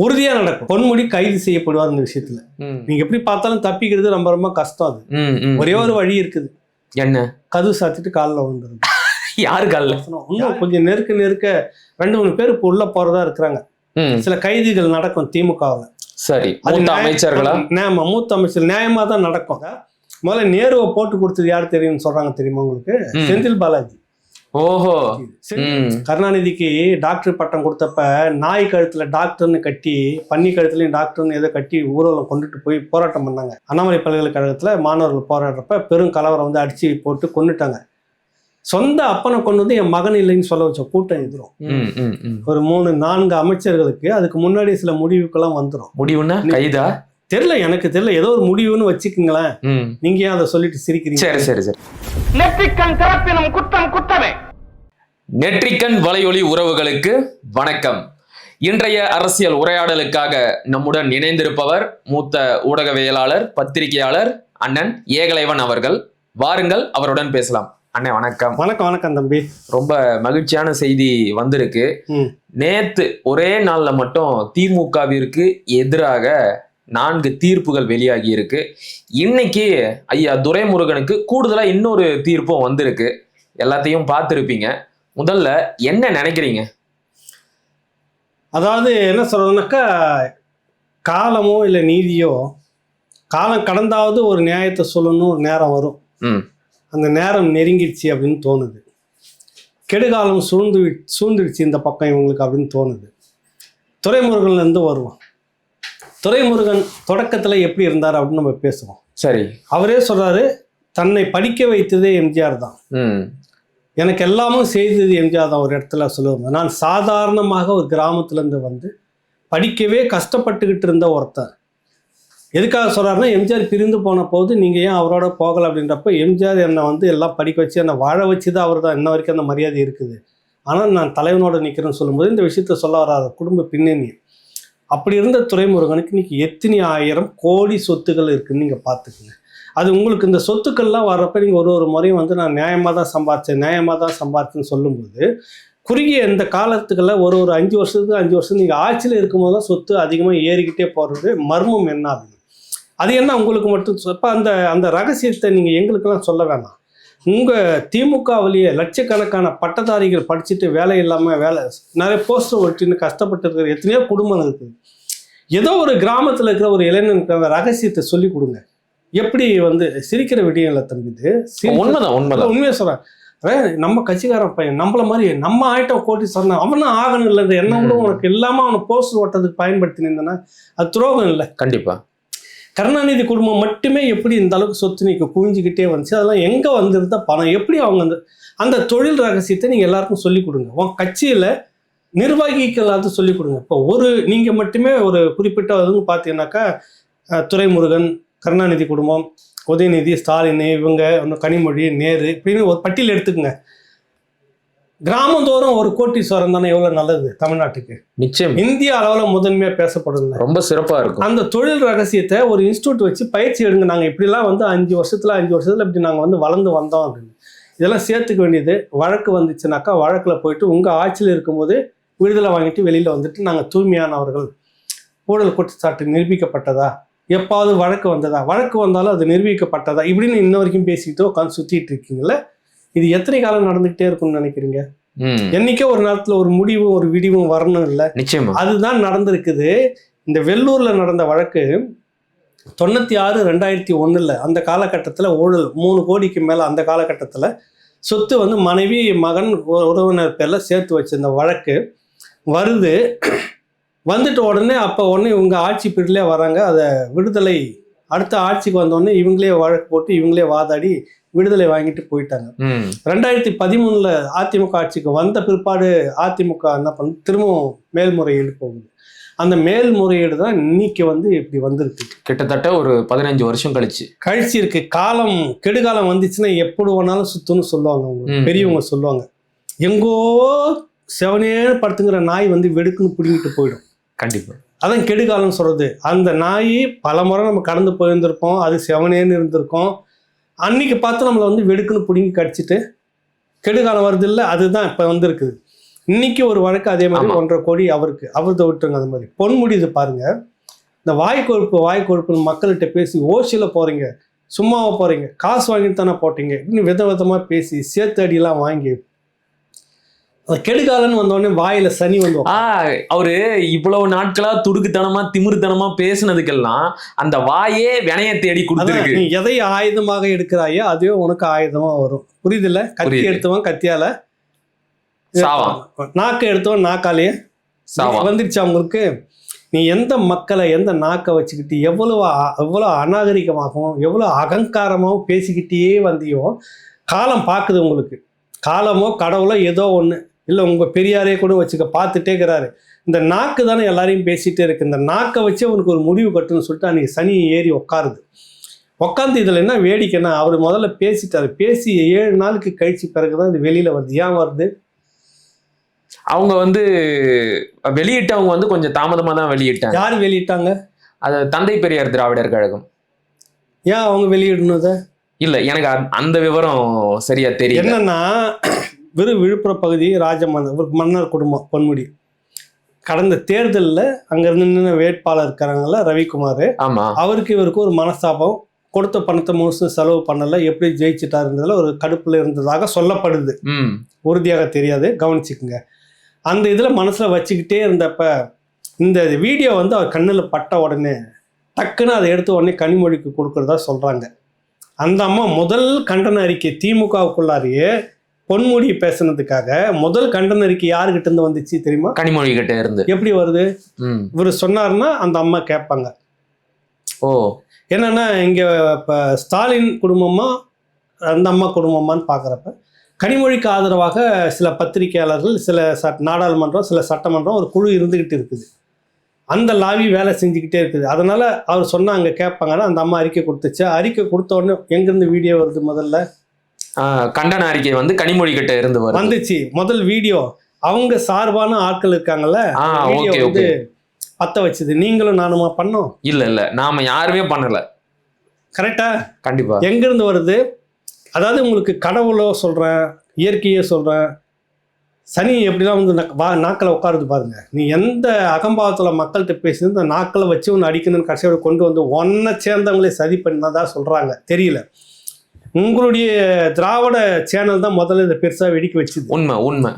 உறுதியா நடக்கும். பொன்முடி கைது செய்யப்படுவார் இந்த விஷயத்துல. நீங்க எப்படி பார்த்தாலும் தப்பிக்கிறது ரொம்ப ரொம்ப கஷ்டம். அது ஒரே ஒரு வழி இருக்குது. என்ன? கதவு சாத்திட்டு காலில் வந்துருது. யாரு காலில்? இன்னும் கொஞ்சம் நெருக்க 2-3 பேர் இப்போ உள்ள போறதா இருக்கிறாங்க. சில கைதிகள் நடக்கும் திமுகவில். சரி, அமைச்சர்களா? மூத்த அமைச்சர் நியாயமா தான் நடக்கும். முதல்ல நேருவை போட்டு கொடுத்தது யாரு தெரியும்னு சொல்றாங்க தெரியுமா உங்களுக்கு? செந்தில் பாலாஜி. ஓஹோ. கருணாநிதிக்கு டாக்டர் பட்டம் கொடுத்தப்ப நாய் கழுத்துல டாக்டர்னு கட்டி, பன்னி கழுத்துலயும் டாக்டர்னு ஏதோ கட்டி ஊர்வலம் கொண்டுட்டு போய் போராட்டம் பண்ணாங்க. அண்ணாமலை பல்கலைக்கழகத்துல மாணவர்கள் போராடுறப்ப பெரும் கலவரம் வந்து அடிச்சு போட்டு கொண்டுட்டாங்க. சொந்த அப்பனை கொண்டு வந்து என் மகன் இல்லைன்னு சொல்ல வச்ச கூட்டம் எதிரும். ஒரு 3-4 அமைச்சர்களுக்கு அதுக்கு முன்னாடி சில முடிவுக்கெல்லாம் வந்துடும். முடிவுன்னா கைதா தெரியல, எனக்கு தெரியல, ஏதோ ஒரு முடிவுன்னு வச்சுக்கீங்களேன். நீங்க ஏன் அதை சொல்லிட்டு சிரிக்கிறீங்க? சரி சரி சரி. நெற்றிக்கண் திறப்பினும் குற்றம் குற்றமே. நெற்றிக்கண் வலையொலி உறவுகளுக்கு வணக்கம். இன்றைய அரசியல் உரையாடலுக்காக நம்முடன் இணைந்திருப்பவர் மூத்த ஊடகவியலாளர், பத்திரிகையாளர் அண்ணன் ஏகலைவன் அவர்கள். வாருங்கள், அவருடன் பேசலாம். அண்ணே வணக்கம். வணக்கம். வணக்கம் தம்பி. ரொம்ப மகிழ்ச்சியான செய்தி வந்திருக்கு. நேத்து ஒரே நாள்ல மட்டும் திமுகவிற்கு எதிராக 4 தீர்ப்புகள் வெளியாகி இருக்கு. இன்னைக்கு ஐயா துரைமுருகனுக்கு கூடுதலா இன்னொரு தீர்ப்பும் வந்திருக்கு. எல்லாத்தையும் பார்த்துருப்பீங்க. முதல்ல என்ன நினைக்கிறீங்க? அதாவது என்ன சொல்றதுனாக்கா, காலமோ இல்லை நீதியோ, காலம் கடந்தாவது ஒரு நியாயத்தை சொல்லணும் ஒரு நேரம் வரும். அந்த நேரம் நெருங்கிடுச்சு அப்படின்னு தோணுது. கெடுகாலம் சூழ்ந்துடுச்சு இந்த பக்கம் இவங்களுக்கு அப்படின்னு தோணுது. துரைமுருகன்ல இருந்து வருவோம். துரைமுருகன் தொடக்கத்துல எப்படி இருந்தார் அப்படின்னு நம்ம பேசுவோம். சரி. அவரே சொல்றாரு, தன்னை படிக்க வைத்ததே எம்ஜிஆர் தான், எனக்கு எல்லாமும் செய்தது எம்ஜிஆர் தான். ஒரு இடத்துல சொல்லுவாங்க, நான் சாதாரணமாக ஒரு கிராமத்துல இருந்து வந்து படிக்கவே கஷ்டப்பட்டுக்கிட்டு இருந்த ஒருத்தர். எதுக்காக சொல்றாருன்னா, எம்ஜிஆர் பிரிந்து போன போது நீங்க ஏன் அவரோட போகல அப்படின்றப்ப, எம்ஜிஆர் என்னை வந்து எல்லாம் படிக்க வச்சு என்னை வாழ வச்சுதான் அவர் தான். இன்ன வரைக்கும் அந்த மரியாதை இருக்குது. ஆனால் நான் தலைவனோட நிற்கிறேன்னு சொல்லும்போது இந்த விஷயத்த சொல்ல வராது, குடும்ப பின்னணி. அப்படி இருந்த துரைமுருகனுக்கு இன்னைக்கு எத்தனை 1000 கோடி சொத்துக்கள் இருக்குன்னு நீங்கள் பார்த்துக்குங்க. அது உங்களுக்கு இந்த சொத்துக்கள்லாம் வர்றப்ப நீங்கள் ஒரு முறையும் வந்து நான் நியாயமாக தான் சம்பாதிச்சேன்னு சொல்லும்போது, குறுகிய இந்த காலத்துக்குள்ள ஒரு 5 வருஷத்துக்கு நீங்கள் ஆட்சியில் இருக்கும்போது தான் சொத்து அதிகமாக ஏறிக்கிட்டே போகிறது. மர்மம் என்ன ஆகுது? அது என்ன உங்களுக்கு மட்டும் இப்போ அந்த ரகசியத்தை நீங்கள் எங்களுக்கெல்லாம் சொல்ல வேணாம். உங்கள் திமுகவிலேயே லட்சக்கணக்கான பட்டதாரிகள் படிச்சுட்டு வேலை இல்லாமல் நிறைய போஸ்டர் ஒட்டின்னு கஷ்டப்பட்டு இருக்கிற எத்தனையோ குடும்பங்கள் இருக்குது. ஏதோ ஒரு கிராமத்தில் இருக்கிற ஒரு இளைஞனுக்கு அந்த ரகசியத்தை சொல்லி கொடுங்க. எப்படி வந்து சிரிக்கிற விடியம் இல்லை தம்பி, இது உண்மைதான். உண்மையை சொல்கிறேன். நம்ம கட்சிக்காரன் பையன் நம்மள மாதிரி நம்ம ஆயிட்டம் கோட்டி சொன்னான், அவனும் ஆகணும் இல்லை, இந்த எண்ணம் கூட உனக்கு இல்லாமல் அவனை போஸ்டர் ஓட்டுறதுக்கு பயன்படுத்தினீங்கன்னா அது துரோகம் இல்லை. கண்டிப்பாக. கருணாநிதி குடும்பம் மட்டுமே எப்படி இந்த அளவுக்கு சொத்து நீக்க குவிஞ்சிக்கிட்டே வந்துச்சு, அதெல்லாம் எங்கே வந்திருந்த பணம், எப்படி அவங்க அந்த தொழில் ரகசியத்தை நீங்கள் எல்லாருக்கும் சொல்லிக் கொடுங்க. உன் கட்சியில் நிர்வாகிகள் எல்லாத்தையும் சொல்லிக் கொடுங்க. இப்போ நீங்கள் மட்டுமே ஒரு குறிப்பிட்ட பார்த்தீங்கன்னாக்கா, துரைமுருகன், கருணாநிதி குடும்பம், உதயநிதி, ஸ்டாலின், இவங்க கனிமொழி, நேரு இப்படின்னு ஒரு பட்டியல் எடுத்துக்கங்க. கிராமந்தோறும் ஒரு கோட்டீஸ்வரம் தானே எவ்வளவு நல்லது தமிழ்நாட்டுக்கு. நிச்சயம் இந்திய அளவில் முதன்மையா பேசப்படுது. ரொம்ப சிறப்பா இருக்கும். அந்த தொழில் ரகசியத்தை ஒரு இன்ஸ்டியூட் வச்சு பயிற்சி எடுங்க. நாங்கள் இப்படிலாம் வந்து 5 வருஷத்துல இப்படி நாங்கள் வந்து வளர்ந்து வந்தோம் அப்படின்னு இதெல்லாம் சேர்த்துக்க வேண்டியது. வழக்கு வந்துச்சுனாக்கா வழக்கில் போயிட்டு உங்கள் ஆட்சியில் இருக்கும்போது விடுதலை வாங்கிட்டு வெளியில் வந்துட்டு நாங்கள் தூய்மையானவர்கள், ஊழல் குற்றச்சாட்டு நிரூபிக்கப்பட்டதா, எப்பாவது வழக்கு வந்ததா, வழக்கு வந்தாலும் அது நிரூபிக்கப்பட்டதா, இப்படின்னு இன்ன வரைக்கும் பேசிக்கிட்டு உட்காந்து சுற்றிட்டு இருக்கீங்களே. இது எத்தனை காலம் நடந்துகிட்டே இருக்கும்னு நினைக்கிறீங்க? என்னைக்கே ஒரு நேரத்தில் ஒரு முடிவும் ஒரு விடிவும் வரணும் இல்லை? நிச்சயமா அதுதான் நடந்திருக்குது. இந்த வெள்ளூர்ல நடந்த வழக்கு 96-2001 அந்த காலகட்டத்தில் ஊழல் 3 கோடிக்கு மேலே, அந்த காலகட்டத்தில் சொத்து வந்து மனைவி, மகன், உறவினர் பேரில் சேர்த்து வச்சிருந்த வழக்கு வருது. வந்துட்டு உடனே இவங்க ஆட்சி பீரியட்லேயே வராங்க. அதை விடுதலை அடுத்த ஆட்சிக்கு வந்தோடனே இவங்களே வழக்கு போட்டு இவங்களே வாதாடி விடுதலை வாங்கிட்டு போயிட்டாங்க. 2013 அதிமுக ஆட்சிக்கு வந்த பிற்பாடு அதிமுக என்ன பண்ணு, திரும்பவும் மேல்முறையீடு போகுது. அந்த மேல்முறையீடு தான் இன்னைக்கு வந்து இப்படி வந்திருக்கு. கிட்டத்தட்ட ஒரு 15 வருஷம் கழிச்சு இருக்கு. காலம் கெடுகாலம் வந்துச்சுன்னா எப்படி வேணாலும் சுத்துன்னு சொல்லுவாங்க. அவங்க பெரியவங்க சொல்லுவாங்க, எங்கோ செவனேன்னு படுத்துங்கிற நாய் வந்து வெடுக்குன்னு பிடிங்கிட்டு போயிடும். கண்டிப்பா அதான் கெடுகாலம் சொல்றது. அந்த நாய் பல முறை நம்ம கடந்து போயிருந்திருக்கோம், அது செவனேன்னு இருந்திருக்கோம். அன்னைக்கு பார்த்து நம்மளை வந்து வெடுக்குன்னு பிடுங்கி கடிச்சிட்டு கெடுகாலம் வருது இல்லை, அதுதான் இப்போ வந்துருக்குது. இன்னைக்கு ஒரு வழக்கு அதே மாதிரி ஆமா. 1.5 கோடி அவர்த விட்டுருங்க. அது மாதிரி பொன்முடி இது பாருங்க, இந்த வாய்க்கொழுப்பு மக்கள்கிட்ட பேசி ஓசியில் போறீங்க, சும்மாவா போறீங்க, காசு வாங்கிட்டு தானே போட்டீங்க, இன்னும் விதமா பேசி சேர்த்து அடியெல்லாம் வாங்கி கெடுகாலன்னு வந்தோடனே வாயில சனி வந்து அவரு இவ்வளவு நாட்களா துடுக்குத்தனமா திமிருத்தனமா பேசுனதுக்கெல்லாம் அந்த வாயே வினைய தேடி கொடுத்துருக்கு. நீ எதை ஆயுதமாக எடுக்கிறாயோ அதுவே உனக்கு ஆயுதமா வரும். புரியுதுல்ல? கத்தி எடுத்தவன் கத்தியால சாவான், நாக்கை எடுத்தவன் நாக்காலேயே சாவான். வந்துருச்சு அவங்களுக்கு. நீ எந்த மக்களை எந்த நாக்கை வச்சுக்கிட்டு எவ்வளோ அநாகரிகமாகவும் எவ்வளோ அகங்காரமாகவும் பேசிக்கிட்டே வந்தியோ காலம் பார்க்குது உங்களுக்கு. காலமோ கடவுளோ ஏதோ ஒன்று இல்லை, உங்கள் பெரியாரே கூட வச்சுக்க பார்த்துட்டே இருக்கிறாரு. இந்த நாக்கு தானே எல்லாரையும் பேசிகிட்டே இருக்கு. இந்த நாக்கை வச்சு அவனுக்கு ஒரு முடிவு கட்டுன்னு சொல்லிட்டு அன்றைக்கி சனி ஏறி உட்காருது. உட்காந்து இதில் என்ன வேடிக்கைன்னா, அவர் முதல்ல பேசிட்டாரு. பேசி 7 நாளுக்கு கழிச்சு பிறகுதான் இது வெளியில் வருது. ஏன் வருது? அவங்க வெளியிட்டவங்க கொஞ்சம் தாமதமா தான் வெளியிட்டாங்க. யார் வெளியிட்டாங்க? அது தந்தை பெரியார் திராவிடர் கழகம். ஏன் அவங்க வெளியிடணும்? இல்ல, எனக்கு அந்த விவரம் சரியா தெரியும். என்னன்னா, விழுப்புரம் பகுதி மன்னர் குடும்பம் பொன்முடி கடந்த தேர்தலில் அங்க இருந்து வேட்பாளர் இருக்காங்கல்ல ரவிக்குமார், ஆமா, அவருக்கு இவருக்கு ஒரு மனஸ்தாபம், கொடுத்த பணத்தை முழுசும் செலவு பண்ணல, எப்படி ஜெயிச்சுட்டாருன்றதுல ஒரு கடுப்புல இருந்ததாக சொல்லப்படுது. உறுதியாக தெரியாது, கவனிச்சுக்குங்க. அந்த இதில் மனசில் வச்சுக்கிட்டே இருந்தப்ப இந்த வீடியோ அவர் கண்ணில் பட்ட உடனே டக்குன்னு அதை எடுத்து உடனே கனிமொழிக்கு கொடுக்குறதா சொல்கிறாங்க. அந்த அம்மா முதல் கண்டன அறிக்கை திமுகவுக்குள்ளாரியே பொன்முடி பேசுனதுக்காக முதல் கண்டன அறிக்கை யாருக்கிட்ட இருந்து வந்துச்சு தெரியுமா? கனிமொழி கிட்ட இருந்து. எப்படி வருது? இவர் சொன்னார்னா அந்த அம்மா கேட்பாங்க. ஓ, என்னன்னா இங்கே இப்போ ஸ்டாலின் குடும்பமா அந்த அம்மா குடும்பமான்னு பார்க்குறப்ப கனிமொழிக்கு ஆதரவாக சில பத்திரிகையாளர்கள், சில நாடாளுமன்றம், சில சட்டமன்றம் ஒரு குழு இருந்துக்கிட்டு இருக்குது. அந்த லாவி வேலை செஞ்சுக்கிட்டே இருக்குது. அதனால அவர் சொன்னாங்க கேட்பாங்கன்னா அந்த அம்மா அறிக்கை கொடுத்துச்சு. அறிக்கை கொடுத்த உடனே எங்கேருந்து வீடியோ வருது? முதல்ல கண்டன அறிக்கை கனிமொழி கிட்ட இருந்து வந்துச்சு. முதல் வீடியோ அவங்க சார்பான ஆட்கள் இருக்காங்கல்ல, பத்த வச்சது. நீங்களும் நானுமா பண்ணோம்? இல்ல, நாம யாருமே பண்ணல. கரெக்டா? கண்டிப்பா. எங்கிருந்து வருது? அதாவது உங்களுக்கு கடவுளோ சொல்றேன், இயற்கையே சொல்றேன், சனி எப்படிலாம் நாக்களை உட்காருது பாருங்க. நீ எந்த அகம்பாவத்துல மக்கள்கிட்ட பேசி இந்த நாக்களை வச்சு ஒன்று அடிக்கணும்னு கடைசியோட கொண்டு வந்து ஒன்றை சேர்ந்தவங்களே சதி பண்ணதான் சொல்றாங்க. தெரியல, உங்களுடைய திராவிட சேனல் தான் முதல்ல இதை பெருசா வெடிக்க வச்சுது. உண்மை.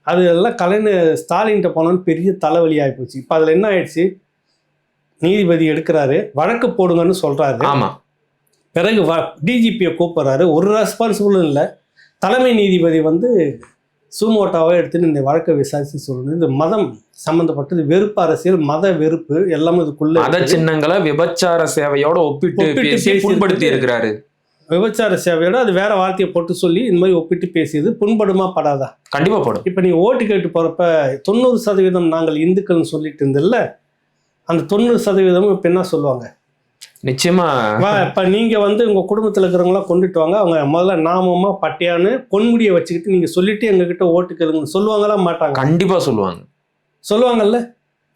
அது எல்லாம் கலைஞர் ஸ்டாலின்கிட்ட போனோன்னு பெரிய தலைவலி ஆகிப்போச்சு. இப்போ அதில் என்ன ஆயிடுச்சு? நீதிபதி எடுக்கிறாரு, வழக்கு போடுங்கன்னு சொல்றாரு. ஆமா. பிறகு டிஜிபியை கூப்பிட்றாரு, ஒரு ரெஸ்பான்சிபிளும் இல்லை. தலைமை நீதிபதி சூமோட்டாவை எடுத்துன்னு இந்த வழக்கை விசாரிச்சு சொல்லணும். இது மதம் சம்பந்தப்பட்டது, வெறுப்பு அரசியல், மத வெறுப்பு எல்லாமே இதுக்குள்ள மத சின்னங்களை விபச்சார சேவையோட ஒப்பிட்டு புண்படுத்தி இருக்கிறாரு. விபச்சார சேவையோட அது வேற வார்த்தையை போட்டு சொல்லி இந்த மாதிரி ஒப்பிட்டு பேசியது புண்படுமா படாதா? கண்டிப்பா படும். இப்ப நீ ஓட்டு கேட்டு போறப்ப 90% நாங்கள் இந்துக்கள்னு சொல்லிட்டு இருந்தில்ல, அந்த 90% இப்ப என்ன சொல்லுவாங்க? நிச்சயமா இப்ப நீங்க உங்க குடும்பத்துல இருக்கிறவங்களாம் கொண்டுட்டு வாங்க, அவங்க முதல்ல நாமமா பட்டையான்னு பொன்முடியை வச்சுக்கிட்டு நீங்க சொல்லிட்டு எங்க கிட்ட ஓட்டு கேளுங்கன்னு சொல்லுவாங்களா மாட்டாங்க? கண்டிப்பா சொல்லுவாங்கல்ல.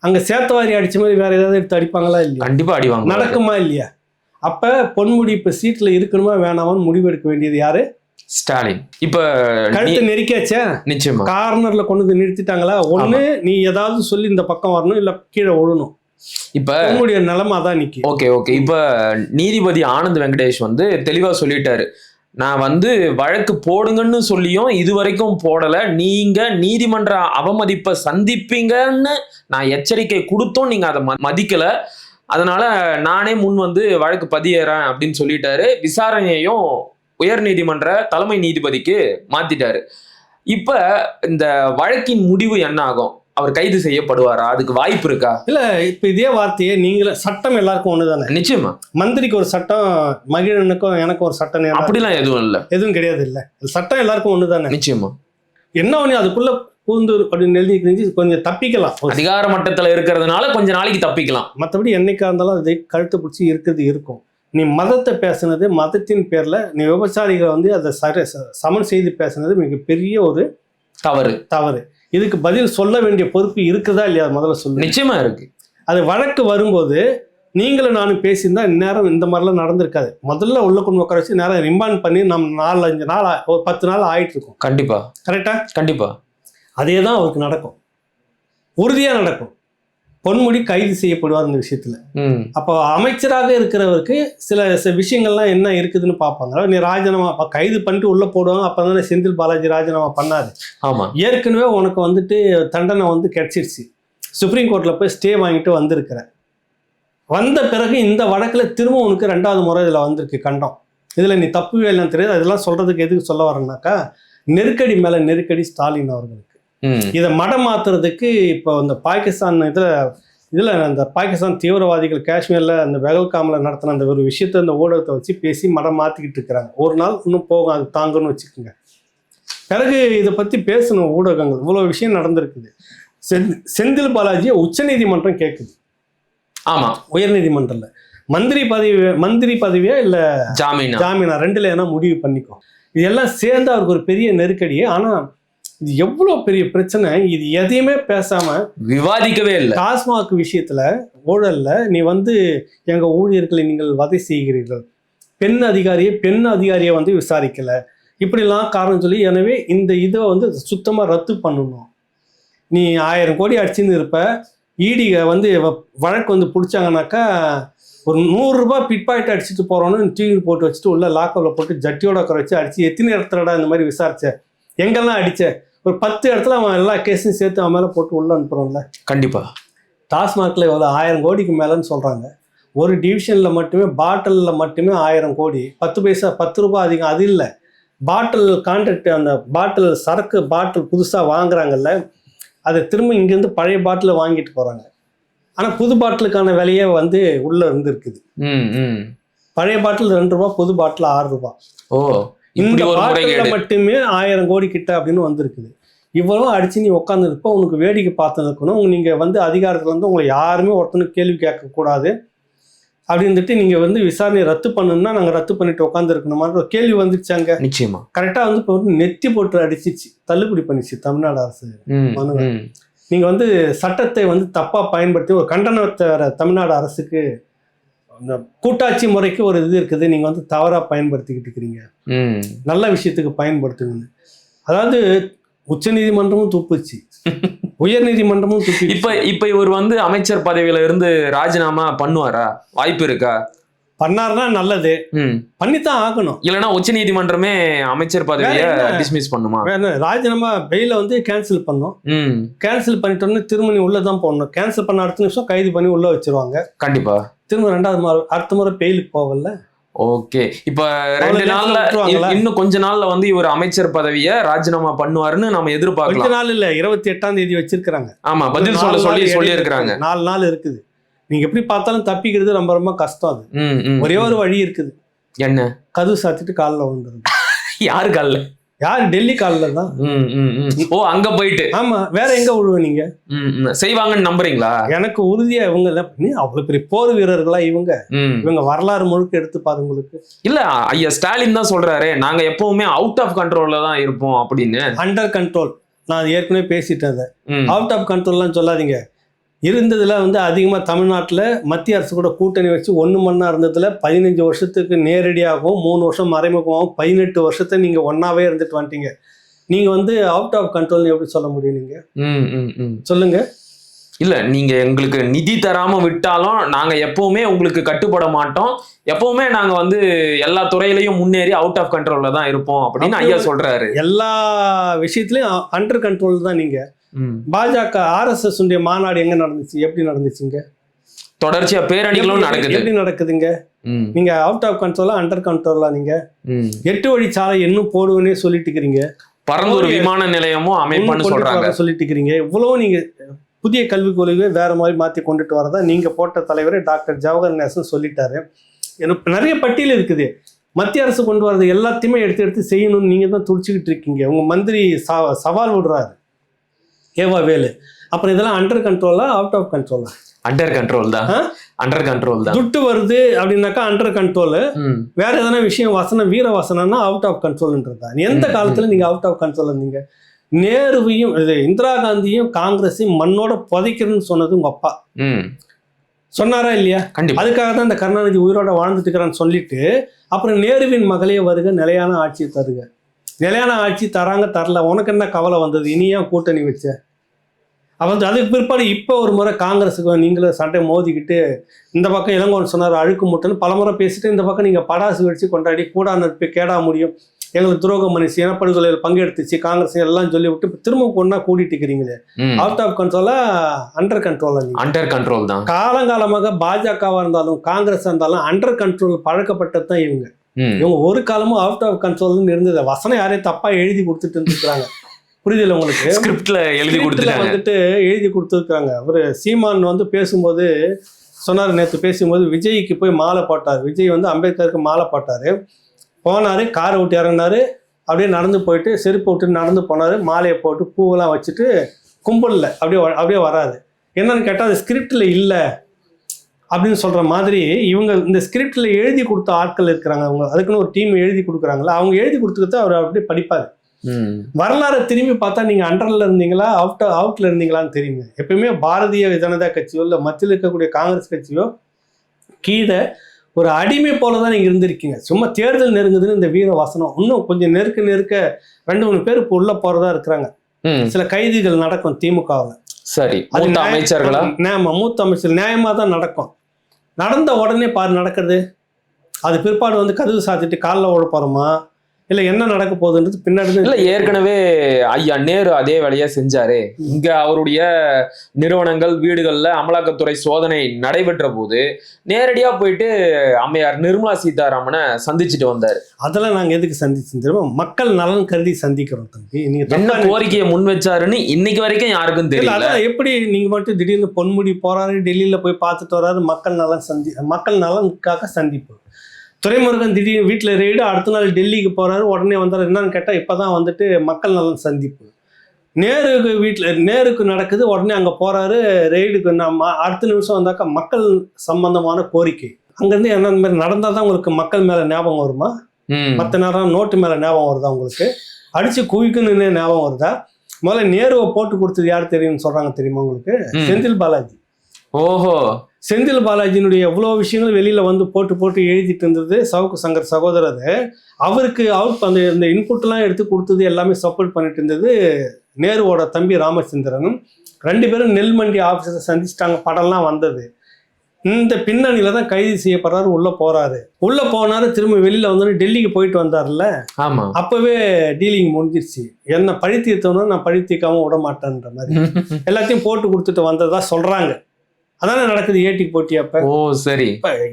அங்க சேத்தவாரி அடிச்ச மாதிரி வேற ஏதாவது எடுத்து அடிப்பாங்களா? இல்லையா? கண்டிப்பா அடிவாங்க. நடக்குமா இல்லையா? அப்ப பொன்முடி இப்ப சீட்ல இருக்கணுமா வேணாமான்னு முடிவு எடுக்க வேண்டியது யாரு? ஸ்டாலின். இப்ப கழுத்து நெருக்கியாச்சே, நிச்சயமா கார்னர்ல கொண்டு வந்து நிறுத்திட்டாங்களா? ஒண்ணு நீ ஏதாவது சொல்லி இந்த பக்கம் வரணும், இல்ல கீழே விழணும். இப்ப உங்களுடைய நிலைமை அதான் நிக்கி. ஓகே. இப்ப நீதிபதி ஆனந்த் வெங்கடேஷ் தெளிவா சொல்லிட்டாரு, நான் வழக்கு போடுங்கன்னு சொல்லியும் இதுவரைக்கும் போடல, நீங்க நீதிமன்ற அவமதிப்பை சந்திப்பீங்கன்னு நான் எச்சரிக்கை கொடுத்தோம், நீங்க அதை மதிக்கல, அதனால நானே முன் வழக்கு பதியேறேன் அப்படின்னு சொல்லிட்டாரு. விசாரணையையும் உயர் நீதிமன்ற தலைமை நீதிபதிக்கு மாத்திட்டாரு. இப்ப இந்த வழக்கின் முடிவு என்ன ஆகும்? அவர் கைது செய்யப்படுவாரா? அதுக்கு வாய்ப்பு இருக்கா? இல்ல, இப்ப இதே வார்த்தையே நீங்களே, சட்டம் எல்லாருக்கும் ஒண்ணுதானே? நிச்சயமா. மந்திரிக்கு ஒரு சட்டம், மகிழனுக்கும் எனக்கும் ஒரு சட்டம், அப்படிலாம் எதுவும் இல்ல, எதுவும் கிடையாது. இல்ல, சட்டம் எல்லாருக்கும் ஒண்ணுதானே? நிச்சயமா. என்ன ஒண்ணு அதுக்குள்ள பூந்து அப்படின்னு எழுதி கொஞ்சம் தப்பிக்கலாம். அதிகார மட்டத்துல இருக்கிறதுனால கொஞ்ச நாளைக்கு தப்பிக்கலாம். மற்றபடி என்னைக்கா இருந்தாலும் அதை கழுத்து பிடிச்சி இருக்கிறது இருக்கும். நீ மதத்தை பேசுனது, மதத்தின் பேர்ல நீ விபச்சாரிகளை அதை சமன் செய்து பேசுனது மிகப்பெரிய ஒரு தவறு. இதுக்கு பதில் சொல்ல வேண்டிய பொறுப்பு இருக்குதா இல்லையா? முதல்ல சொல்லு. நிச்சயமா இருக்கு. அது வழக்கு வரும்போது நீங்களும் நானும் பேசியிருந்தா இந்நேரம் இந்த மாதிரிலாம் நடந்திருக்காது. முதல்ல உள்ள கொண்டு உட்கார வச்சு நேரம் ரிமாண்ட் பண்ணி நம்ம 4-5 நாள் 10 நாள் ஆயிட்டு இருக்கும். கண்டிப்பா. கரெக்டா? கண்டிப்பா. அதே தான் அவருக்கு நடக்கும், உறுதியாக நடக்கும். பொன்முடி கைது செய்யப்படுவார் இந்த விஷயத்துல. அப்போ அமைச்சராக இருக்கிறவருக்கு சில விஷயங்கள்லாம் என்ன இருக்குதுன்னு பார்ப்பாங்க. நீ ராஜினாமா கைது பண்ணிட்டு உள்ள போடுவாங்க. அப்பதானே செந்தில் பாலாஜி ராஜினாமா பண்ணாரு. ஆமா, ஏற்கனவே உனக்கு வந்துட்டு தண்டனை வந்து கிடைச்சிருச்சு, சுப்ரீம் கோர்ட்ல போய் ஸ்டே வாங்கிட்டு வந்திருக்கிற. வந்த பிறகு இந்த வழக்குல திரும்ப உனக்கு 2வது முறை இதுல வந்திருக்கு கண்டம். இதுல நீ தப்பு இல்லைன்னு தெரியாது. அதெல்லாம் சொல்றதுக்கு எதுக்கு சொல்ல வரேன்னாக்கா, நெருக்கடி மேல நெருக்கடி ஸ்டாலின் அவர்களுக்கு. இதை மடம் மாத்துறதுக்கு இப்போ இந்த பாகிஸ்தான் இதுல அந்த பாகிஸ்தான் தீவிரவாதிகள் காஷ்மீர்ல அந்த பெஹல்காம்ல நடத்தின அந்த ஒரு விஷயத்த அந்த ஊடகத்தை வச்சு பேசி மடம் மாத்திக்கிட்டு இருக்கிறாங்க. ஒரு நாள் இன்னும் போகும், அது தாங்கன்னு வச்சுக்கோங்க. பிறகு இதை பத்தி பேசணும் ஊடகங்கள். இவ்வளவு விஷயம் நடந்திருக்குது. செந்தில் பாலாஜியை உச்சநீதிமன்றம் கேட்குது. ஆமா, உயர்நீதிமன்றம்ல மந்திரி பதவியா இல்ல ஜாமீனா, ரெண்டுல ஏன்னா முடிவு பண்ணிக்கோ. இதெல்லாம் சேர்ந்து அவருக்கு ஒரு பெரிய நெருக்கடி. ஆனா இது எவ்வளவு பெரிய பிரச்சனை, இது எதையுமே பேசாம விவாதிக்கவே இல்லை. டாஸ்மாக் விஷயத்துல ஊழல்ல நீ வந்து எங்க ஊழியர்களை நீங்கள் வதை செய்கிறீர்கள், பெண் அதிகாரியை வந்து விசாரிக்கல, இப்படிலாம் காரணம் சொல்லி, எனவே இந்த இதை வந்து சுத்தமா ரத்து பண்ணணும். நீ 1000 கோடி அடிச்சுன்னு இருப்ப, ஈடி வந்து வழக்கு வந்து பிடிச்சாங்கனாக்கா ஒரு 100 ரூபாய் பிட் பாக்கெட் அடிச்சுட்டு போறோன்னு டிவி போட்டு வச்சுட்டு உள்ள லாக்கப்ல போட்டு ஜட்டியோட உட்கார வச்சு அடிச்சு, எத்தனை இடத்துலடா இந்த மாதிரி விசாரிச்ச, எங்கெல்லாம் அடிச்ச, ஒரு 10 இடத்துல அவன் எல்லா கேஸையும் சேர்த்து அவன் மேல போட்டு உள்ள அனுப்புறோம்ல. கண்டிப்பா டாஸ்மாக்ல எவ்வளோ 1000 கோடிக்கு மேலன்னு சொல்றாங்க. ஒரு டிவிஷன்ல மட்டுமே பாட்டில்ல மட்டுமே 1000 கோடி, 10 பைசா 10 ரூபாய் அதிகம். அது இல்லை, பாட்டில் கான்ட்ராக்ட், அந்த பாட்டில் சரக்கு பாட்டில் புதுசா வாங்குறாங்கல்ல, அதை திரும்ப இங்கேருந்து பழைய பாட்டில் வாங்கிட்டு போறாங்க. ஆனா புது பாட்டிலுக்கான விலையே வந்து உள்ள இருந்து இருக்குது. பழைய பாட்டில் 2 ரூபாய், புது பாட்டில் 6 ரூபாய். இந்த பாட்டில் மட்டுமே 1000 கோடி கிட்ட அப்படின்னு வந்திருக்குது. இவ்வளவு அடிச்சு நீ உட்காந்து இருப்ப, உனக்கு வேடிக்கை பார்த்து இருக்கணும். நீங்க வந்து அதிகாரத்துல வந்து உங்களை யாருமே ஒருத்தனுக்கு கேள்வி கேட்க கூடாது அப்படின்ட்டு நீங்க வந்து விசாரணை ரத்து பண்ணணும்னா நாங்க ரத்து பண்ணிட்டு உட்காந்து இருக்கணுமா ஒரு கேள்வி வந்துருச்சாங்க. நிச்சயமா கரெக்டா வந்து இப்போ வந்து நெத்தி போட்டு அடிச்சிச்சு, தள்ளுபடி பண்ணிச்சு தமிழ்நாடு அரசு. நீங்க வந்து சட்டத்தை வந்து தப்பா பயன்படுத்தி ஒரு கண்டனத்தை தமிழ்நாடு அரசுக்கு, இந்த கூட்டாட்சி முறைக்கு ஒரு இது இருக்குது, நீங்க வந்து தவறா பயன்படுத்திக்கிட்டு இருக்கிறீங்க, நல்ல விஷயத்துக்கு பயன்படுத்துங்க. அதாவது உச்ச நீதிமன்றமும் துப்புச்சு, உயர் நீதிமன்றமும் துப்பி. இப்ப இவர் வந்து அமைச்சர் பதவியில இருந்து ராஜினாமா பண்ணுவாரா? வாய்ப்பு இருக்கா? பண்ணாருன்னா நல்லது, பண்ணித்தான் ஆகணும். இல்லைன்னா உச்ச நீதிமன்றமே அமைச்சர் பதவியை டிஸ்மிஸ் பண்ணுமா? ராஜினாமா பெயில வந்து கேன்சல் பண்ணும். கேன்சல் பண்ணிட்டோம்னு திரும்ப நீ உள்ளதான் போடணும். கேன்சல் பண்ண அடுத்த நிமிஷம் கைது பண்ணி உள்ள வச்சிருவாங்க. கண்டிப்பா திரும்ப 2வது முறை அடுத்த முறை பெயிலுக்கு போகல. ஓகே, இப்ப 2 நாள்ல இன்னும் கொஞ்ச நாள்ல வந்து இவர் அமைச்சர் பதவியை ராஜினாமா பண்ணுவாருன்னு நம்ம எதிர்பார்க்கலாம். கொஞ்ச நாள் இல்ல, 28ஆம் தேதி வச்சிருக்காங்க. ஆமா, பதில் சொல்லி இருக்காங்க. 4 நாள் இருக்குது. நீங்க எப்படி பார்த்தாலும் தப்பிக்கிறது ரொம்ப ரொம்ப கஷ்டம். அது ஒரே ஒரு வழி இருக்குது. என்ன? கதவு சாத்திட்டு காலில் வந்துருது. யாரு காலில்? யாரு? டெல்லி காலில் தான். அங்க போயிட்டு. ஆமா, வேற எங்க விழுவ நீங்க? செய்வாங்கன்னு நம்புறீங்களா? எனக்கு உறுதியா இவங்க அவ்வளவு பெரிய போர் வீரர்களா இவங்க வரலாறு முழுக்க எடுத்து பாருங்க. உங்களுக்கு இல்ல, ஐயா ஸ்டாலின் தான் சொல்றாரு, நாங்க எப்பவுமே அவுட் ஆஃப் கண்ட்ரோல்ல தான் இருப்போம் அப்படின்னு. Under control. நான் ஏற்கனவே பேசிட்டேன். அவுட் ஆஃப் கண்ட்ரோல்லாம் சொல்லாதீங்க. இருந்ததுல வந்து அதிகமாக தமிழ்நாட்டில் மத்திய அரசு கூட கூட்டணி வச்சு 1 மண்ணா இருந்ததுல 15 வருஷத்துக்கு நேரடியாகவும் 3 வருஷம் மறைமுகமாகவும் 18 வருஷத்தை நீங்க ஒன்னாவே இருந்துட்டு வந்துட்டீங்க. நீங்க வந்து அவுட் ஆஃப் கண்ட்ரோல் எப்படி சொல்ல முடியும்? நீங்க சொல்லுங்க. இல்ல, நீங்க எங்களுக்கு நிதி தராம விட்டாலும் நாங்க எப்பவுமே உங்களுக்கு கட்டுப்பட மாட்டோம், எப்பவுமே நாங்க வந்து எல்லா துறையிலையும் முன்னேறி அவுட் ஆஃப் கண்ட்ரோல்ல தான் இருப்போம் அப்படின்னு ஐயா சொல்றாரு. எல்லா விஷயத்திலயும் அண்டர் கண்ட்ரோல் தான். நீங்க பாஜக RSS உடைய மாநாடு எங்க நடந்துச்சு? எப்படி நடந்துச்சுங்க? தொடர்ச்சியா பேரணிகளும் நடக்குது. எப்படி நடக்குதுங்க? நீங்க அவுட் ஆஃப் கண்ட்ரோலா அண்டர் கண்ட்ரோலா? நீங்க 8 வழிச்சாலை இன்னும் போடுவேன்னே சொல்லிட்டு இருக்கிறீங்க. பரந்தூர் விமான நிலையமும் அமைப்புன்னு சொல்றாங்க, சொல்லிட்டு இருக்கிறீங்க. இவ்வளவு நீங்க புதிய கல்விக் கொள்கையை வேற மாதிரி மாத்தி கொண்டுட்டு வரதா நீங்க போட்ட தலைவரே டாக்டர் ஜவஹர் நேசன் சொல்லிட்டாரு. எனக்கு நிறைய பட்டியல் இருக்குது. மத்திய அரசு கொண்டு வரது எல்லாத்தையுமே எடுத்து செய்யணும்னு நீங்க தான் துடிச்சுக்கிட்டு இருக்கீங்க. உங்க மந்திரி சவால் விடுறாரு, ஏவா வேலு. அப்புறம் இதெல்லாம் அண்டர் கண்ட்ரோலா அவுட் ஆஃப் கண்ட்ரோலா? அண்டர் கண்ட்ரோல் தான். அண்டர் கண்ட்ரோல் தான். துட்டு வருது அப்படின்னாக்கா அண்டர் கண்ட்ரோல். வேற எதனா விஷயம் வசனம் வீர வசனம்னா அவுட் ஆஃப் கண்ட்ரோல்ன்றதா? எந்த காலத்துல நீங்க அவுட் ஆஃப் கண்ட்ரோல் இருந்தீங்க? நேருவையும் இந்திரா காந்தியும் காங்கிரஸையும் மண்ணோட புதைக்கிறதுன்னு சொன்னது உங்க அப்பா சொன்னாரா இல்லையா? அதுக்காக தான் இந்த கருணாநிதி உயிரோட வாழ்ந்துட்டு இருக்கிறான்னு சொல்லிட்டு அப்புறம் நேருவின் மகளே வருக நிலையான ஆட்சியை தருக. நிலையான ஆட்சி தராங்க தரல, உனக்கு என்ன கவலை வந்தது, இனி ஏன் கூட்டணி வச்ச? அதுக்கு பிற்பாடு இப்போ ஒரு முறை காங்கிரஸுக்கு நீங்களும் சண்டை மோதிக்கிட்டு, இந்த பக்கம் இளங்கோவன் சொன்னார் அழுக்கு முட்டைன்னு பல முறை பேசிட்டு, இந்த பக்கம் நீங்கள் படாசு வெடிச்சு கொண்டாடி கூடா நட்பு கேடா முடியும், எங்களுக்கு துரோகம் பண்ணிச்சு, இனப்படுகொலையில் பங்கெடுத்துச்சு காங்கிரஸ் எல்லாம் சொல்லி விட்டு இப்போ திரும்ப கொண்டா கூட்டிட்டு இருக்கிறீங்களே. அவுட் ஆஃப் கண்ட்ரோலா அண்டர் கண்ட்ரோலா? அண்டர் கண்ட்ரோல் தான். காலங்காலமாக பாஜகவா இருந்தாலும் காங்கிரஸ் இருந்தாலும் அண்டர் கண்ட்ரோல் பழக்கப்பட்டது தான் இவங்க. இவங்க ஒரு காலமும் அவுட் ஆஃப் கண்ட்ரோல்னு இருந்தது. வசனம் யாரையும் தப்பா எழுதி கொடுத்துட்டு இருந்துருக்காங்க. புரியுதில்ல உங்களுக்கு? ஸ்கிரிப்ட்ல எழுதி வந்துட்டு எழுதி கொடுத்துருக்காங்க. அவரு சீமான் வந்து பேசும்போது சொன்னார், நேற்று பேசும்போது விஜய்க்கு போய் மாலை போட்டார். விஜய் வந்து அம்பேத்கருக்கு மாலை போட்டார். போனார், காரை விட்டு இறங்கினார், அப்படியே நடந்து போயிட்டு செருப்பு விட்டு நடந்து போனார், மாலையை போட்டு பூவெல்லாம் வச்சுட்டு கும்பலில் அப்படியே வராது. என்னன்னு கேட்டால் அது ஸ்கிரிப்டில் இல்லை அப்படின்னு சொல்கிற மாதிரி இவங்க இந்த ஸ்கிரிப்டில் எழுதி கொடுத்த ஆட்கள் இருக்கிறாங்க. அவங்க அதுக்குன்னு ஒரு டீம் எழுதி கொடுக்குறாங்களா, அவங்க எழுதி கொடுத்துக்கிட்டு அவர் அப்படியே படிப்பார். வரலாறு திரும்பி பார்த்தா நீங்க அண்டர்ல இருந்தீங்களா அவுட்ல இருந்தீங்களான்னு தெரியுங்க. எப்பயுமே பாரதிய ஜனதா கட்சியோ இல்லை மத்தியில் இருக்கக்கூடிய காங்கிரஸ் கட்சியோ கீழே ஒரு அடிமை போலதான் நீங்க இருந்திருக்கீங்க. சும்மா தேர்தல் நெருங்குதுன்னு இந்த வீர வசனம் இன்னும் கொஞ்சம் நெருக்க 2-3 பேர் இப்போ உள்ள போறதா இருக்கிறாங்க. சில கைதிகள் நடக்கும் திமுகவில். சரி, மூத்த அமைச்சர்களா? மூத்த அமைச்சர் நியாயமா தான் நடக்கும். நடந்த உடனே பாரு நடக்கிறது. அது பிற்பாடு வந்து கதவு சாத்திட்டு காலில் ஓட போறோமா இல்ல என்ன நடக்க போகுதுன்றது பின்னாடி இல்ல. ஏற்கனவே ஐயா நேரு அதே வேலையா செஞ்சாரு. இங்க அவருடைய நிறுவனங்கள் வீடுகள்ல அமலாக்கத்துறை சோதனை நடைபெற்ற போது நேரடியா போயிட்டு அம்மையார் நிர்மலா சீதாராமனை சந்திச்சுட்டு வந்தாரு. அதெல்லாம் நாங்க எதுக்கு சந்திச்சு தெரியுமா? மக்கள் நலன் கருதி சந்திக்கிறோம் தம்பி. நீங்க என்ன கோரிக்கையை முன் வச்சாருன்னு இன்னைக்கு வரைக்கும் யாருக்கும் தெரியல. அதான் எப்படி நீங்க மட்டும் திடீர்னு பொன்முடி போறாரு, டெல்லியில போய் பார்த்துட்டு வர்றாரு, மக்கள் நலனுக்காக சந்திப்பு. துரைமுருகன் திடீர்னு வீட்டில் ரெய்டு, அடுத்த நாள் டெல்லிக்கு போறாரு, உடனே வந்தார். என்னன்னு கேட்டால் இப்போதான் வந்துட்டு மக்கள் நலன் சந்திப்பு. நேருக்கு நடக்குது, உடனே அங்கே போறாரு ரெய்டுக்கு. நம்ம அடுத்த நிமிஷம் வந்தாக்கா மக்கள் சம்பந்தமான கோரிக்கை. அங்கேருந்து என்ன மாதிரி நடந்தால் தான் உங்களுக்கு மக்கள் மேலே ஞாபகம் வருமா? மற்ற நேரம் நோட்டு மேலே ஞாபகம் வருதா உங்களுக்கு? அடிச்சு குவிக்குன்னு ஞாபகம் வருதா? முதல்ல நேருவை போட்டு கொடுத்தது யார் தெரியும்னு சொல்றாங்க தெரியுமா உங்களுக்கு? செந்தில் பாலாஜி. ஓஹோ. செந்தில் பாலாஜியினுடைய எவ்வளோ விஷயங்கள் வெளியில வந்து போட்டு எழுதிட்டு இருந்தது சவுக்கு சங்கர் சகோதரர். அவருக்கு அந்த இந்த இன்புட்லாம் எடுத்து கொடுத்தது எல்லாமே சப்போர்ட் பண்ணிட்டு இருந்தது நேருவோட தம்பி ராமச்சந்திரனும். 2 பேரும் நெல்மண்டி ஆஃபீஸரை சந்திச்சிட்டாங்க, படம்லாம் வந்தது. இந்த பின்னணியில தான் கைது செய்யப்படுறாரு, உள்ள போனாரு, திரும்ப வெளியில வந்து டெல்லிக்கு போயிட்டு வந்தார்ல. ஆமா, அப்பவே டீலிங் முடிஞ்சிருச்சு. என்ன பழி தீர்த்தவனும் நான் பழி தீர்க்காம விட மாட்டேன்ற மாதிரி எல்லாத்தையும் போட்டு கொடுத்துட்டு வந்ததா சொல்றாங்க. அதானே நடக்குது ஏட்டிக்கு போட்டி. அப்ப ஓ சரி,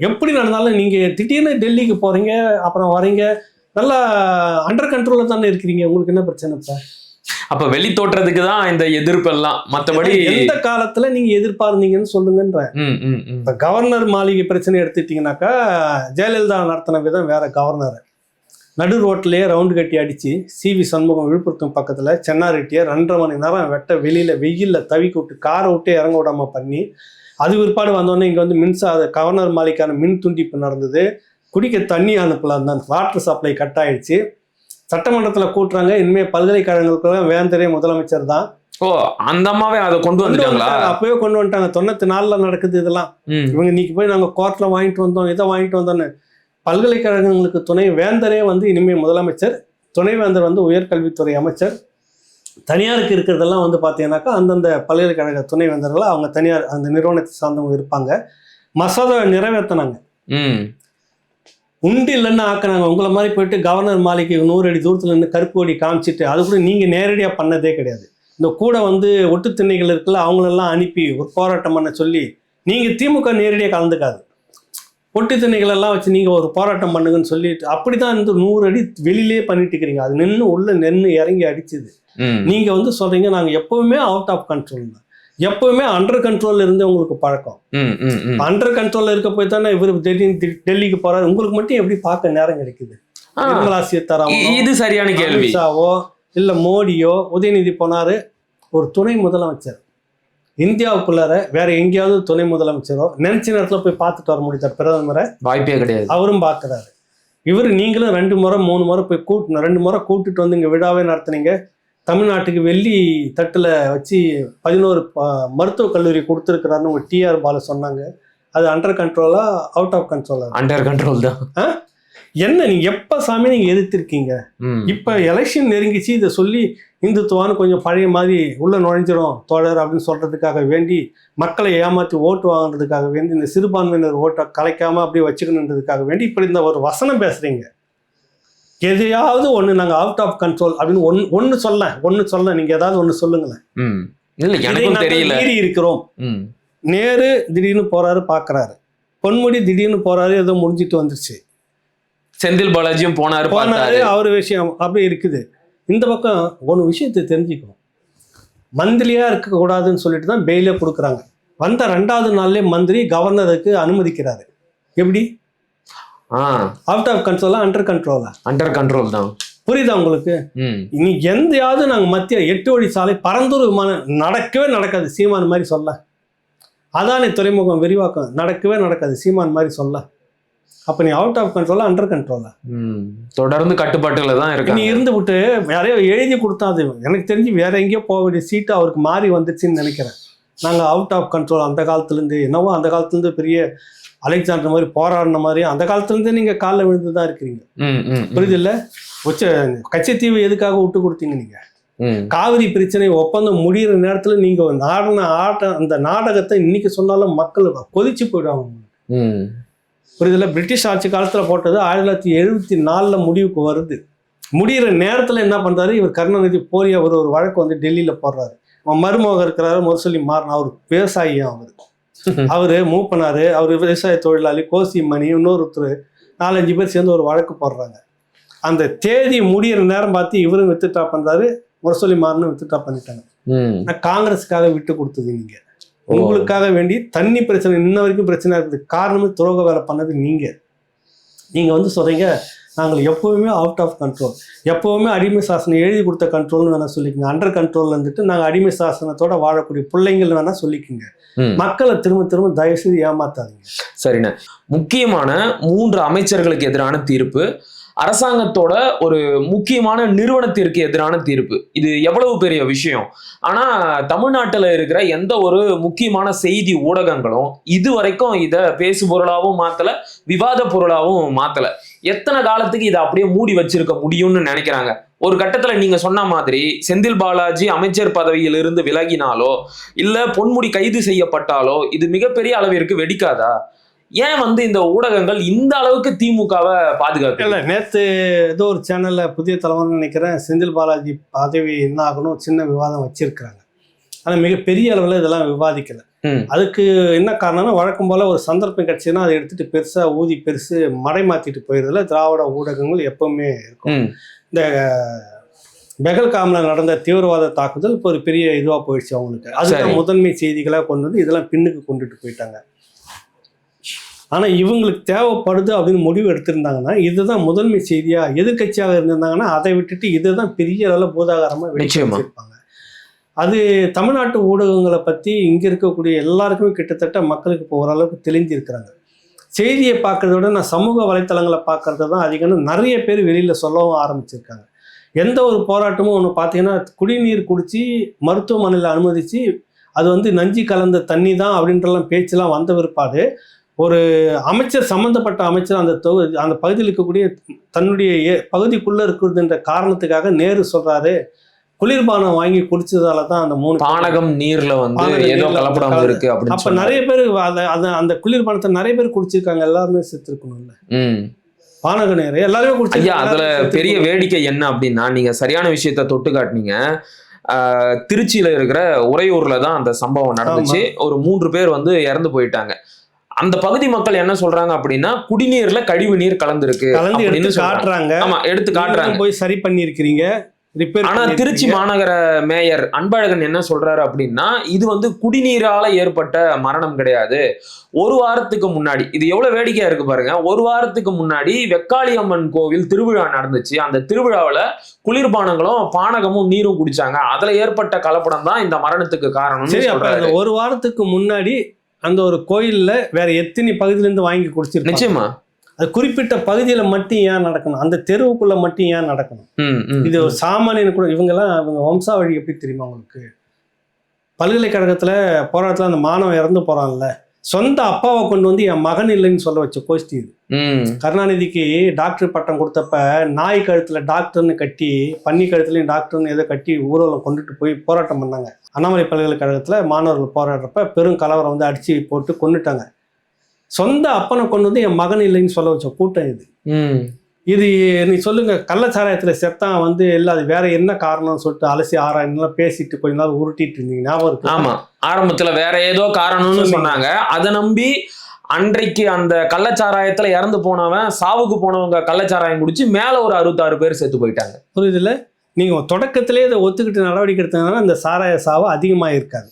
எப்படி நடந்தாலும் நீங்க திடீர்னு டெல்லிக்கு போறீங்க, அப்புறம் வரீங்க, நல்லா அண்டர் கண்ட்ரோல்ல தானே இருக்கிறீங்க. உங்களுக்கு என்ன பிரச்சனை? அப்ப வெளி தோற்றத்துக்கு தான் இந்த எதிர்ப்பு எல்லாம். மற்றபடி எந்த காலத்துல நீங்க எதிர்பார்ந்தீங்கன்னு சொல்லுங்கன்ற. இப்ப கவர்னர் மாளிகை பிரச்சனை எடுத்துட்டீங்கன்னாக்கா, ஜெயலலிதா நடத்தின விதம் வேற. கவர்னர் நடு ரோட்லயே ரவுண்டு கட்டி அடிச்சு CV சண்முகம் விழுப்புரத்தும் பக்கத்துல சென்னாரெட்டியை 2.5 மணி நேரம் வெட்ட வெளியில வெயில்ல தவிக்க விட்டு காரை விட்டு இறங்க விடாம பண்ணி, அது பிற்பாடு வந்தோடனே இங்கே வந்து கவர்னர் மாளிகைக்கான மின் துண்டிப்பு நடந்தது. குடிக்க தண்ணி அனுப்பலாம் தான், வாட்டர் சப்ளை கட் ஆயிடுச்சு. சட்டமன்றத்தில் கூட்டுறாங்க, இனிமேல் பல்கலைக்கழகங்களுக்குலாம் வேந்தரே முதலமைச்சர் தான். ஓ, அந்த அம்மாவே அதை கொண்டு வந்துட்டாங்களா? அப்பவே கொண்டு வந்துட்டாங்க. 94 நடக்குது இதெல்லாம். இவங்க இன்னைக்கு போய் நாங்கள் கோர்ட்ல வாங்கிட்டு வந்தோம், இதை வாங்கிட்டு வந்தோன்னு. பல்கலைக்கழகங்களுக்கு துணை வேந்தரே வந்து இனிமேல் முதலமைச்சர், துணைவேந்தர் வந்து உயர்கல்வித்துறை அமைச்சர். தனியாருக்கு இருக்கிறதெல்லாம் வந்து பார்த்தீங்கன்னாக்கா அந்தந்த பல்கலைக்கழக துணைவேந்தர்கள் அவங்க தனியார் அந்த நிறுவனத்தை சார்ந்தவங்க இருப்பாங்க. மசோதா நிறைவேற்றினாங்க, உண்டு இல்லைன்னு ஆக்கினாங்க. உங்களை மாதிரி போயிட்டு கவர்னர் மாளிகை 100 அடி தூரத்தில் நின்று கருப்பு கொடி காமிச்சிட்டு, அது கூட நீங்கள் நேரடியாக பண்ணதே கிடையாது. இந்த கூட வந்து ஒட்டு திண்ணைகள் இருக்குல்ல, அவங்களெல்லாம் அனுப்பி ஒரு போராட்டம் பண்ண சொல்லி, நீங்கள் திமுக நேரடியாக கலந்துக்காது, ஒட்டு திண்ணைகள் எல்லாம் வச்சு நீங்கள் ஒரு போராட்டம் பண்ணுங்கன்னு சொல்லிட்டு அப்படி தான் இந்த 100 அடி வெளியிலே பண்ணிட்டு இருக்கிறீங்க. அது நின்று உள்ள நின்று இறங்கி அடிச்சுது. நீங்க வந்து சொல்றீங்க நாங்க எப்பவுமே அவுட் ஆஃப் கண்ட்ரோல் தான், எப்பவுமே அண்டர் கண்ட்ரோல்ல இருந்து உங்களுக்கு பழக்கம். அண்டர் கண்ட்ரோல்ல இருக்க போய் தானே இவர் டெல்லிக்கு போறாரு. உங்களுக்கு மட்டும் எப்படி பார்க்க நேரம் கிடைக்குது? நிர்மலா சீதாராமன், இது சரியான கேள்வி. இல்ல மோடியோ, உதயநிதி போனாரு. ஒரு துணை முதலமைச்சர் இந்தியாவுக்குள்ளார வேற எங்கேயாவது துணை முதலமைச்சரோ நினைச்ச நேரத்துல போய் பார்த்துட்டு வர முடியுதா? பிரதமரை வாய்ப்பே கிடையாது. அவரும் பார்க்கிறாரு. இவர் நீங்களும் 2 முறை 3 முறை போய் கூட்டணும். 2 முறை கூட்டிட்டு வந்து இங்க விழாவே நடத்துனீங்க. தமிழ்நாட்டுக்கு வெள்ளி தட்டுல வச்சு 11 மருத்துவக் கல்லூரி கொடுத்துருக்கிறாருன்னு உங்க TR பாலு சொன்னாங்க. அது அண்டர் கண்ட்ரோலா அவுட் ஆஃப் கண்ட்ரோலா? அண்டர் கண்ட்ரோல் தான். என்ன நீங்க எப்ப சாமி நீங்க எதிர்த்திருக்கீங்க? இப்ப எலெக்ஷன் நெருங்கிச்சு, இதை சொல்லி இந்துத்துவான்னு கொஞ்சம் பழைய மாதிரி உள்ள நுழைஞ்சிரும் தோழர் அப்படின்னு சொல்றதுக்காக வேண்டி, மக்களை ஏமாற்றி ஓட்டு வாங்குறதுக்காக வேண்டி, இந்த சிறுபான்மையினர் ஓட்டை கலைக்காம அப்படியே வச்சுக்கணுன்றதுக்காக வேண்டி இப்படி இந்த ஒரு வசனம் பேசுறீங்க. எதையாவது ஒண்ணு நாங்க அவுட் ஆஃப் கண்ட்ரோல் அப்படின்னு ஒன்னு சொல்ல நீங்க ஏதாவது ஒண்ணு சொல்லுங்களேன். தெரியல இருக்கிறோம். நேரு திடீர்னு போறாரு பாக்குறாரு, பொன்முடி திடீர்னு போறாரு, ஏதோ முடிஞ்சிட்டு வந்துருச்சு. செந்தில் பாலாஜியும் போனாரு, அவரு விஷயம் அப்படி இருக்குது. இந்த பக்கம் ஒரு விஷயத்தை தெரிஞ்சுக்கணும், மந்திரியா இருக்க கூடாதுன்னு சொல்லிட்டு தான் பெயிலே கொடுக்குறாங்க. வந்த 2வது நாள்லயே மந்திரி கவர்னருக்கு அனுமதிக்கிறாரு. எப்படி? அவுட் ஆஃப் கண்ட்ரோலா அண்டர் கண்ட்ரோலா? அண்டர் கண்ட்ரோல் தான். புரியுதா உங்களுக்கு? இனி எந்தையாவது நாங்க மத்திய 8 வழி சாலை பரந்தூர் விமானம் நடக்கவே நடக்காது சீமான் மாதிரி சொல்ல. அதானே துறைமுகம் விரிவாக்கம் நடக்கவே நடக்காது சீமான் மாதிரி சொல்ல. அப்ப நீ அவுட் ஆஃப் கண்ட்ரோலா அண்டர் கண்ட்ரோலா? தொடர்ந்து கட்டுப்பாட்டுல தான் இருக்கு. நீ இருந்து விட்டு யாரையோ எழுதி கொடுத்தா அது எனக்கு தெரிஞ்சு வேற எங்கேயோ போக வேண்டிய சீட்டு அவருக்கு மாறி வந்துச்சுன்னு நினைக்கிறேன். நாங்க அவுட் ஆஃப் கண்ட்ரோல் அந்த காலத்துல இருந்து என்னவோ, அந்த காலத்துல இருந்து பெரிய அலெக்சாண்டர் மாதிரி போராடின மாதிரி அந்த காலத்துல இருந்தே நீங்க காலில் விழுந்துதான் இருக்கிறீங்க. புரியுது இல்ல? கச்சத்தீவு எதுக்காக விட்டு கொடுத்தீங்க நீங்க? காவிரி பிரச்சனை ஒப்பந்தம் முடிகிற நேரத்துல நீங்க அந்த நாடகத்தை இன்னைக்கு சொன்னாலும் மக்கள் கொதிச்சு போயிடுவாங்க. புரியுதுல? பிரிட்டிஷ் ஆட்சி காலத்துல போட்டது 1974 முடிவுக்கு வருது. முடிகிற நேரத்துல என்ன பண்றாரு இவர், கருணாநிதி போறிய ஒரு வழக்கு வந்து டெல்லியில போடுறாரு. மருமகன் இருக்கிறாரு முரசொலி மாறன், அவர் விவசாயியும் அவரு மூவ் பண்ணாரு. அவர் விவசாய தொழிலாளி கோசி மணி இன்னொருத்தர் 4-5 பேர் சேர்ந்து ஒரு வழக்கு போடுறாங்க. அந்த தேதி முடிகிற நேரம் பார்த்து இவரும் வித்துட்டா பண்றாரு, முரசொலி மாறனும் வித்துட்டா பண்ணிட்டாங்க. காங்கிரஸுக்காக விட்டு கொடுத்தது நீங்க. உங்களுக்காக வேண்டி தண்ணி பிரச்சனை இன்ன வரைக்கும் பிரச்சனை இருக்குது. காரணம் துரோக வேலை பண்ணது நீங்க வந்து சொல்றீங்க நாங்கள் எப்பவுமே அவுட் ஆஃப் கண்ட்ரோல், எப்பவுமே அடிமை சாசனம் எழுதி கொடுத்த கண்ட்ரோல்னு வேணா சொல்லிக்கோங்க. அண்டர் கண்ட்ரோல்ல இருந்துட்டு நாங்கள் அடிமை சாசனத்தோட வாழக்கூடிய பிள்ளைங்கள் வேணா சொல்லிக்கோங்க. மக்களை திரும்ப தயவு செய்து ஏமாத்தாதீங்க. சரிண்ணே. முக்கியமான 3 அமைச்சர்களுக்கு எதிரான தீர்ப்பு, அரசாங்கத்தோட ஒரு முக்கியமான நிறுவனத்திற்கு எதிரான தீர்ப்பு. இது எவ்வளவு பெரிய விஷயம். ஆனா தமிழ்நாட்டுல இருக்கிற எந்த ஒரு முக்கியமான செய்தி ஊடகங்களும் இதுவரைக்கும் இத பேசு பொருளாவும் மாத்தல, விவாத பொருளாவும் மாத்தல. எத்தனை காலத்துக்கு இதை அப்படியே மூடி வச்சிருக்க முடியும்னு நினைக்கிறாங்க? ஒரு கட்டத்துல நீங்க சொன்ன மாதிரி செந்தில் பாலாஜி அமைச்சர் பதவியிலிருந்து விலகினாலோ இல்ல பொன்முடி கைது செய்யப்பட்டாலோ இது மிகப்பெரிய அளவிற்கு வெடிக்காதா? ஏன் வந்து இந்த ஊடகங்கள் இந்த அளவுக்கு திமுகவை பாதுகாக்கல? நேத்து ஏதோ ஒரு சேனல்ல புதிய தலைவர்னு நினைக்கிறேன், செந்தில் பாலாஜி பதவி என்ன ஆகணும் சின்ன விவாதம் வச்சிருக்கிறாங்க. ஆனா மிகப்பெரிய அளவுல இதெல்லாம் விவாதிக்கல. அதுக்கு என்ன காரணம்னா, வழக்கம் போல ஒரு சந்தர்ப்பம் கிடைச்சுன்னா அதை எடுத்துட்டு பெருசா ஊதி பெருசு மடை மாத்திட்டு போயிருதுல திராவிட ஊடகங்கள் எப்பவுமே இருக்கும். இந்த பெகல்காம்ல நடந்த தீவிரவாத தாக்குதல் இப்போ ஒரு பெரிய இதுவா போயிடுச்சு அவங்களுக்கு. அதுதான் முதன்மை செய்திகளா கொண்டு வந்து இதெல்லாம் பின்னுக்கு கொண்டுட்டு போயிட்டாங்க. ஆனா இவங்களுக்கு தேவைப்படுது அப்படின்னு முடிவு எடுத்திருந்தாங்கன்னா இதுதான் முதன்மை செய்தியா, எதிர்கட்சியாக இருந்திருந்தாங்கன்னா அதை விட்டுட்டு இதுதான் பெரிய அளவில் பூதாகாரமா வச்சிருப்பாங்க. அது தமிழ்நாட்டு ஊடகங்களை பத்தி இங்க இருக்கக்கூடிய எல்லாருக்குமே கிட்டத்தட்ட மக்களுக்கு இப்போ ஓரளவுக்கு தெளிஞ்சிருக்கிறாங்க. செய்தியை பார்க்கறத விட நான் சமூக வலைத்தளங்களை பார்க்கறது தான் அதிகம்னு நிறைய பேர் வெளியில சொல்லவும் ஆரம்பிச்சிருக்காங்க. எந்த ஒரு போராட்டமும் ஒன்று பார்த்தீங்கன்னா குடிநீர் குடிச்சு மருத்துவமனையில் அனுமதிச்சு அது வந்து நஞ்சு கலந்த தண்ணி தான் அப்படின்றலாம் பேச்செல்லாம் வந்த பிற்பாடு ஒரு அமைச்சர், சம்பந்தப்பட்ட அமைச்சர் அந்த பகுதியில் இருக்கக்கூடிய தன்னுடைய பகுதிக்குள்ள இருக்குதுன்ற காரணத்துக்காக நேரு சொல்றாரு குளிர்பானம் வாங்கி குடிச்சதால தான் அந்த 3 பானகம் நீர்ல வந்து ஏதோ கலப்படம் இருக்கு அப்படின்னு. அப்ப நிறைய பேர் அந்த குளிர்பானத்தை நிறைய பேர் குடிச்சிருக்காங்க, எல்லாருமே செத்துருக்கணும்ல. பானக நீர் எல்லாருமே குடிச்சிருக்காங்க. அதுல பெரிய வேடிக்கை என்ன அப்படின்னா, நீங்க சரியான விஷயத்த தொட்டு காட்டினீங்க. திருச்சியில இருக்கிற உறையூர்ல தான் அந்த சம்பவம் நடந்துச்சு. ஒரு 3 பேர் வந்து இறந்து போயிட்டாங்க. அந்த பகுதி மக்கள் என்ன சொல்றாங்க அப்படின்னா குடிநீர்ல கழிவு நீர் கலந்துருக்கு காட்டுறாங்க. ஆமா, எடுத்து காட்டுறாங்க. போய் சரி பண்ணிருக்கீங்க. ஆனா திருச்சி மாநகர மேயர் அன்பழகன் என்ன சொல்றாரு அப்படின்னா இது வந்து குடிநீரால ஏற்பட்ட மரணம் கிடையாது. 1 வாரத்துக்கு முன்னாடி, இது எவ்வளவு வேடிக்கையா இருக்கு பாருங்க, 1 வாரத்துக்கு முன்னாடி வெக்காளியம்மன் கோவில் திருவிழா நடந்துச்சு. அந்த திருவிழாவில குளிர்பானங்களும் பானகமும் நீரும் குடிச்சாங்க. அதுல ஏற்பட்ட கலப்படம் தான் இந்த மரணத்துக்கு காரணம். 1 வாரத்துக்கு முன்னாடி அந்த ஒரு கோயில்ல வேற எத்தனை பகுதியில இருந்து வாங்கி குடிச்சிருக்காங்க. நிச்சயமா அது குறிப்பிட்ட பகுதியில மட்டும் ஏன் நடக்கணும், அந்த தெருவுக்குள்ள மட்டும் ஏன் நடக்கணும்? இது ஒரு சாமானியன் கூட இவங்க வம்சாவழி எப்படி தெரியுமா உங்களுக்கு? பல்கலைக்கழகத்துல போராட்டத்துல அந்த மாணவன் இறந்து போறான்ல, சொந்த அப்பாவை கொண்டு வந்து என் மகன் இல்லைன்னு சொல்ல வச்ச கோஷ்டி இது. கருணாநிதிக்கு டாக்டர் பட்டம் கொடுத்தப்ப நாய் கழுத்துல டாக்டர்னு கட்டி, பன்னி கழுத்துலையும் டாக்டர்னு ஏதோ கட்டி ஊர்வலம் கொண்டுட்டு போய் போராட்டம் பண்ணாங்க. அண்ணாமலை பல்கலைக்கழகத்துல மாணவர்கள் போராடுறப்ப பெரும் கலவரம் வந்து அடிச்சு போட்டு கொண்டுட்டாங்க. சொந்த அப்பனை கொண்டு வந்து என் மகன் இல்லைன்னு சொல்ல வச்ச கூட்டம் இது. இது நீ சொல்லுங்க, கள்ளச்சாராயத்துல செத்தான் வந்து இல்ல அது வேற என்ன காரணம்னு சொல்லிட்டு அலசி ஆராய்லாம் பேசிட்டு கொஞ்ச நாள் உருட்டிட்டு இருந்தீங்க, ஞாபகம் இருக்கு? ஆமா, ஆரம்பத்துல வேற ஏதோ காரணம்னு சொன்னாங்க. அதை நம்பி அன்றைக்கு அந்த கள்ளச்சாராயத்துல இறந்து போனவன், சாவுக்கு போனவங்க கள்ளச்சாராயம் குடிச்சு மேல ஒரு 66 பேர் செத்து போயிட்டாங்க. புரியுதுல? நீங்க தொடக்கத்திலே இதை ஒத்துக்கிட்டு நடவடிக்கை எடுத்ததுனால அந்த சாராய சாவு அதிகமாக இருக்காது.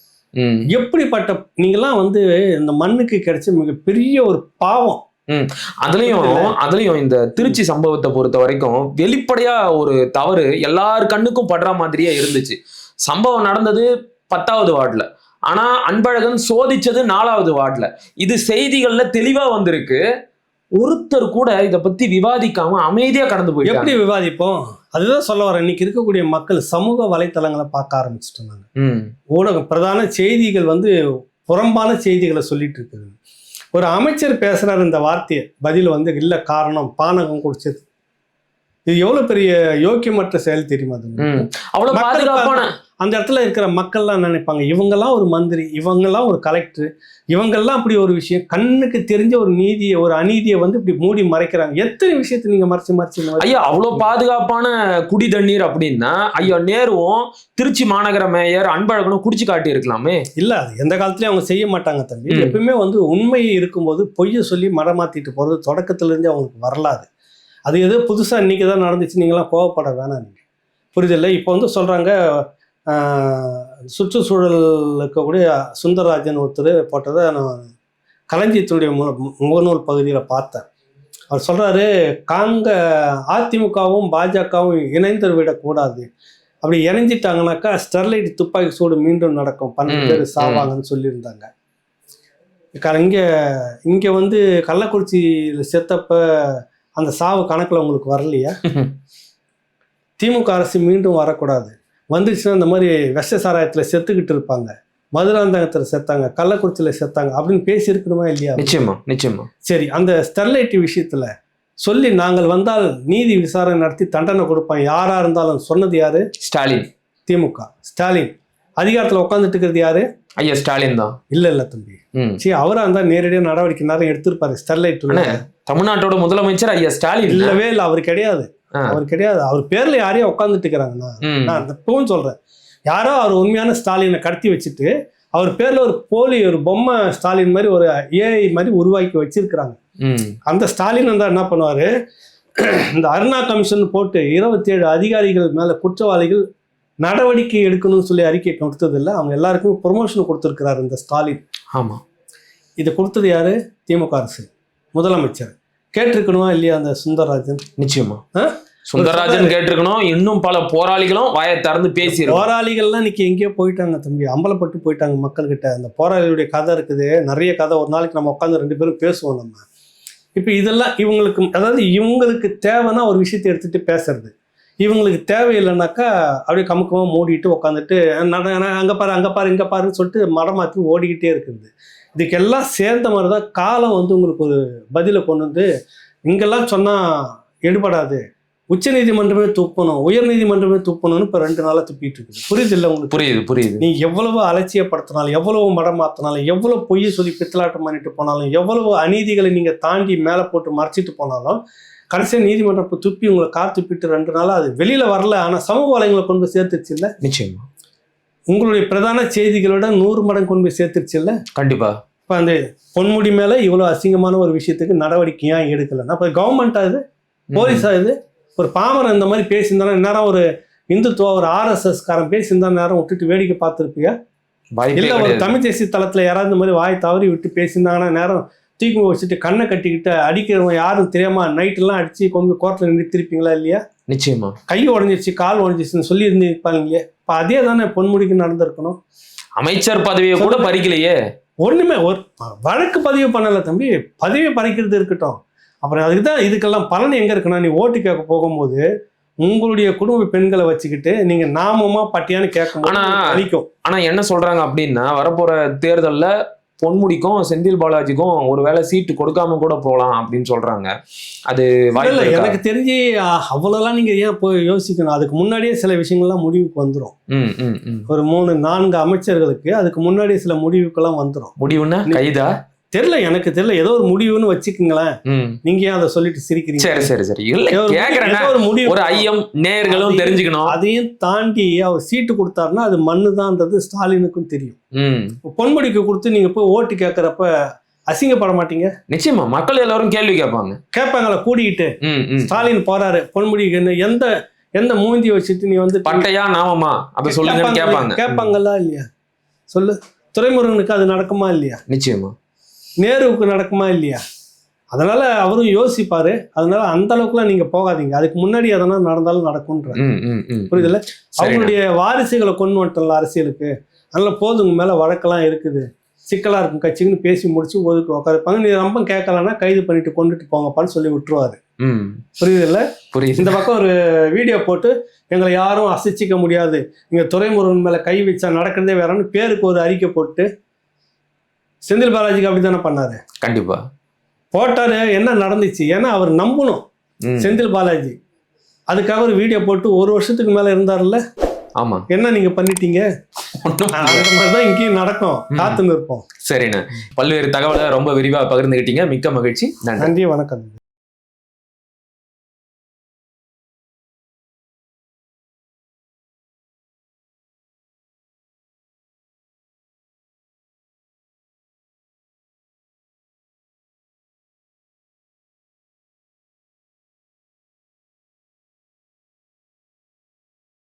எப்படிப்பட்ட நீங்கெல்லாம் வந்து இந்த மண்ணுக்கு கிடைச்ச மிகப்பெரிய ஒரு பாவம். அதுலயும் இந்த திருச்சி சம்பவத்தை பொறுத்த வரைக்கும் வெளிப்படையா ஒரு தவறு எல்லார் கண்ணுக்கும் படுற மாதிரியே இருந்துச்சு. சம்பவம் நடந்தது 10வது வார்டுல, ஆனா அன்பழகன் சோதிச்சது 4வது வார்டுல. இது செய்திகள்ல தெளிவா வந்திருக்கு. ஒருத்தர் கூட இதை பத்தி விவாதிக்காம அமைதியா கடந்து போய் எப்படி விவாதிப்போம்? அதுதான் சொல்ல வரேன். இன்னைக்கு இருக்கக்கூடிய மக்கள் சமூக வலைத்தளங்களை பார்க்க ஆரம்பிச்சுட்டாங்க. ஊடகம் பிரதான செய்திகள் வந்து புறம்பான செய்திகளை சொல்லிட்டு இருக்குது. ஒரு அமைச்சர் பேசுறாரு, இந்த வார்த்தையை பதில் வந்து இல்ல காரணம் பானகம் குடிச்சது. இது எவ்வளவு பெரிய யோக்கியமற்ற செயல் தெரியுமா? அவ்வளவு பாதுகாப்பான அந்த இடத்துல இருக்கிற மக்கள்லாம் நினைப்பாங்க, இவங்கெல்லாம் ஒரு மந்திரி, இவங்கெல்லாம் ஒரு கலெக்டர், இவங்கெல்லாம் அப்படி ஒரு விஷயம் கண்ணுக்கு தெரிஞ்ச ஒரு நீதியை ஒரு அநீதியை வந்து இப்படி மூடி மறைக்கிறாங்க. எத்தனை விஷயத்தை நீங்க மறைச்சு ஐயா அவ்வளவு பாதுகாப்பான குடி தண்ணீர் அப்படின்னா ஐயா நேருவும் திருச்சி மாநகர மேயர் அன்பழகனும் குடிச்சு காட்டி இருக்கலாமே. இல்ல, அது எந்த காலத்துலயும் அவங்க செய்ய மாட்டாங்க தம்பி. எப்பவுமே வந்து உண்மை இருக்கும்போது பொய்யை சொல்லி மடமாத்திட்டு போறது தொடக்கத்துல இருந்தே அவங்களுக்கு வரலாது. அது எதோ புதுசா இன்னைக்கு தான் நடந்துச்சு, நீங்களாம் கோவப்பட வேணாம். நீங்க புரியுதில்லை? இப்போ வந்து சொல்றாங்க சுற்றுச்சூழல் இருக்கக்கூடிய சுந்தரராஜன் ஒருத்தர் போட்டதை நான் களஞ்சியத்தினுடைய முகநூல் பகுதியில் பார்த்தேன். அவர் சொல்றாரு, அதிமுகவும் பாஜகவும் இணைந்து விடக்கூடாது, அப்படி இணைஞ்சிட்டாங்கனாக்கா ஸ்டெர்லைட் துப்பாக்கி சூடு மீண்டும் நடக்கும், 12 பேர் சாவாங்கன்னு சொல்லியிருந்தாங்க. இங்க வந்து கள்ளக்குறிச்சியில் செத்தப்ப அந்த சாவு கணக்குல உங்களுக்கு வரலையா? திமுக அரசு மீண்டும் வரக்கூடாது, வந்துச்சுன்னா இந்த மாதிரி விஷ சாராயத்துல செத்துக்கிட்டு இருப்பாங்க, மதுராந்தகத்துல செத்தாங்க, கள்ளக்குறிச்சியில செத்தாங்க அப்படின்னு பேசியிருக்கணுமா இல்லையா? நிச்சயமா நிச்சயமா. சரி, அந்த ஸ்டெர்லைட் விஷயத்துல சொல்லி நாங்கள் வந்தால் நீதி விசாரணை நடத்தி தண்டனை கொடுப்பாங்க யாரா இருந்தாலும் சொன்னது யாரு? ஸ்டாலின். திமுக ஸ்டாலின். அதிகாரத்துல உட்காந்துட்டு இருக்கிறது யாரு? ஐயா ஸ்டாலின் தான். இல்ல தம்பி, சரி அவரா இருந்தா நேரடியாக நடவடிக்கை நேரம் எடுத்திருப்பாரு. ஸ்டெர்லைட் தமிழ்நாட்டோட முதலமைச்சர் ஐயா ஸ்டாலின் இல்லவே இல்லை, அவர் கிடையாது. அவர் பேர்ல யாரையும் உட்காந்துட்டு இருக்கிறாங்கண்ணா. நான் இப்பவும் சொல்றேன், யாரோ அவர் உண்மையான ஸ்டாலினை கடத்தி வச்சுட்டு அவர் பேர்ல ஒரு போலி ஒரு பொம்மை ஸ்டாலின் மாதிரி ஒரு ஏஐ மாதிரி உருவாக்கி வச்சிருக்கிறாங்க. அந்த ஸ்டாலின் வந்தா என்ன பண்ணுவாரு, இந்த அருணா கமிஷன் போட்டு 27 அதிகாரிகள் மேல குற்றவாளிகள் நடவடிக்கை எடுக்கணும்னு சொல்லி அறிக்கை கொடுத்தது இல்லை, அவங்க எல்லாருக்கும் ப்ரொமோஷன் கொடுத்துருக்கிறாரு இந்த ஸ்டாலின். ஆமா, இது கொடுத்தது யாரு? திமுக அரசு, முதலமைச்சர். கேட்டிருக்கணுமா இல்லையா அந்த சுந்தரராஜன்? நிச்சயமா சுந்தரராஜன் கேட்டிருக்கணும். இன்னும் பல போராளிகளும் வாயை திறந்து பேசி, போராளிகள்லாம் இன்னைக்கு எங்கேயோ போயிட்டாங்க தம்பி, அம்பலப்பட்டு போயிட்டாங்க மக்கள் கிட்ட. அந்த போராளிகளுடைய கதை இருக்குது, நிறைய கதை. ஒரு நாளைக்கு நம்ம உட்காந்து 2 பேரும் பேசுவோம் நம்ம. இப்ப இதெல்லாம் இவங்களுக்கு, அதாவது இவங்களுக்கு தேவைன்னா ஒரு விஷயத்தை எடுத்துட்டு பேசுறது, இவங்களுக்கு தேவையில்லைனாக்கா அப்படியே கமுக்கமா மூடிட்டு உட்காந்துட்டு அங்க பாரு அங்க பாரு இங்க பாருன்னு சொல்லிட்டு மடமாத்தி ஓடிக்கிட்டே இருக்குது. இதுக்கெல்லாம் சேர்ந்த மாதிரி தான் காலம் வந்து உங்களுக்கு ஒரு பதிலை கொண்டு வந்து இங்கெல்லாம் சொன்னா எடுபடாது, உச்ச நீதிமன்றமே துப்பணும், உயர் நீதிமன்றமே துப்பணும்னு இப்ப 2 நாளா துப்பிட்டு இருக்குது. புரியுது இல்லை உங்களுக்கு? புரியுது. நீ எவ்வளவு அலட்சியப்படுத்தினாலும், எவ்வளவு மடமாத்தினாலும், எவ்வளவு பொய்யை சொல்லி பித்தலாட்டம் பண்ணிட்டு போனாலும், எவ்வளவு அநீதிகளை நீங்க தாண்டி மேல போட்டு மறைச்சிட்டு போனாலும் கடைசியாக நீதிமன்றம் இப்போ துப்பி உங்களை துப்பிட்டு 2 நாளா அது வெளியில வரல. ஆனா சமூக வலைங்களை கொண்டு போய் சேர்த்துருச்சு இல்ல? நிச்சயமா. உங்களுடைய பிரதான செய்திகளோட 100 மடங்கு கொண்டு போய் சேர்த்துருச்சு இல்ல? கண்டிப்பா. இப்போ அந்த பொன்முடி மேல இவ்வளவு அசிங்கமான ஒரு விஷயத்துக்கு நடவடிக்கை ஏன் எடுக்கலன்னா, இப்போ கவர்மெண்டா இது, போலீஸா இது? ஒரு பாமரன் இந்த மாதிரி பேசியிருந்தாலும் நேரம் ஒரு இந்துத்துவ ஒரு ஆர்எஸ்எஸ் காரன் பேசியிருந்தா நேரம் விட்டுட்டு வேடிக்கை பார்த்துருப்பியா? இல்ல ஒரு தமிழ் தேசிய தளத்துல யாராவது இந்த மாதிரி வாய் தவறி விட்டு பேசியிருந்தாங்கன்னா நேரம் தூக்கி வச்சுட்டு கண்ணை கட்டிக்கிட்டு அடிக்கிறவங்க யாரும் தெரியாம நைட்டெல்லாம் அடிச்சு கொண்டு கோர்ட்ல நிறுத்திருப்பீங்களா இல்லையா? நிச்சயமா. கை உடஞ்சிருச்சு, கால் உடஞ்சிருச்சுன்னு சொல்லி இருந்திருப்பாங்க இல்லையா? இப்போ அதே தானே பொன்முடிக்கு நடந்திருக்கணும். அமைச்சர் பதவியை கூட பறிக்கலையே, ஒண்ணுமே ஒரு வழக்கு பதிவு பண்ணல தம்பி. பதவியை பறிக்கிறது இருக்கட்டும், அப்புறம் அதுக்குதான் இதுக்கெல்லாம் பலன் எங்க இருக்குன்னா, நீ ஓட்டு கேட்க போகும்போது உங்களுடைய குடும்ப பெண்களை வச்சுக்கிட்டு நீங்க நாமமா பட்டியான்னு கேட்கும். ஆனா என்ன சொல்றாங்க அப்படின்னா, வரப்போற தேர்தல்ல பொன்முடிக்கும் செந்தில் பாலாஜிக்கும் ஒருவேளை சீட்டு கொடுக்காம கூட போகலாம் அப்படின்னு சொல்றாங்க. அது வாய்ப்பு இல்ல, இருக்கா? எனக்கு தெரிஞ்சு அவ்வளவுலாம் நீங்க ஏன் போய் யோசிக்கணும். அதுக்கு முன்னாடியே சில விஷயங்கள்லாம் முடிவுக்கு வந்துடும். ஒரு 3-4 அமைச்சர்களுக்கு அதுக்கு முன்னாடியே சில முடிவுக்கெல்லாம் வந்துடும். முடிவுன்னா கைதா தெரியல, எனக்கு தெரியல. ஏதோ ஒரு முடிவுன்னு வச்சுக்கோங்களேன். நீங்க ஏன் அதை சொல்லிட்டு சிரிக்கிறீங்க? சரி சரி சரி இல்ல கேக்குறேன். ஏதோ ஒரு முடிவு, ஒரு ஐயம் நேயர்களும் தெரிஞ்சுக்கணும். அதையும் தாண்டி அவர் சீட்டு கொடுத்தாருன்னா அது மண்ணுதான்ன்றது ஸ்டாலினுக்கும் தெரியும். பொன்முடிக்கு கொடுத்து நீங்க போய் ஓட்டு கேட்கறப்ப அசிங்கப்பட மாட்டீங்க? நிச்சயமா மக்கள் எல்லாரும் கேள்வி கேட்பாங்களா கூடிக்கிட்டு? ஸ்டாலின் போறாரு, பொன்முடிக்கு எந்த மூஞ்சி வச்சுட்டு நீ வந்து பட்டையா நாமமா அப்ப சொல்லுங்க கேட்பாங்களா இல்லையா? சொல்லு. துரைமுருகனுக்கு அது நடக்குமா இல்லையா? நிச்சயமா. நேருவுக்கு நடக்குமா இல்லையா? அதனால அவரும் யோசிப்பாரு. அதனால அந்த அளவுக்குலாம் நீங்க போகாதீங்க. அதுக்கு முன்னாடி அதெல்லாம் நடந்தாலும் நடக்கும்ன்ற புரியுதுல்ல? அவங்களுடைய வாரிசுகளை கொண்டு வந்துட்டல அரசியலுக்கு. அதனால போதுங்க, மேல வழக்கெல்லாம் இருக்குது, சிக்கலா இருக்கும் கட்சிக்குன்னு பேசி முடிச்சு ஒதுக்கு உட்காருப்பாங்க. நீ ரொம்ப கேட்கலன்னா கைது பண்ணிட்டு கொண்டுட்டு போங்கப்பான்னு சொல்லி விட்டுருவாரு. புரியுதுல்ல? புரியுது. இந்த பக்கம் ஒரு வீடியோ போட்டு எங்களை யாரும் அசைச்சிக்க முடியாது, நீங்க துரைமுருகன் மேல கை வச்சா நடக்கிறதே வேறன்னு பேருக்கு ஒரு அறிக்கை போட்டு செந்தில் பாலாஜிக்கு அப்படித்தானே பண்ணாரு. கண்டிப்பா போட்டாரு. என்ன நடந்துச்சு? ஏன்னா அவர் நம்பணும் செந்தில் பாலாஜி. அதுக்காக ஒரு வீடியோ போட்டு 1 வருஷத்துக்கு மேல இருந்தாருல்ல. ஆமா. என்ன நீங்க பண்ணிட்டீங்க? அந்த மாதிரிதான் இங்கேயும் நடக்கும். காத்துன்னு இருப்போம். சரிண்ணா, பல்வேறு தகவலை ரொம்ப விரிவா பகிர்ந்துகிட்டீங்க. மிக்க மகிழ்ச்சி. நன்றி, வணக்கம்.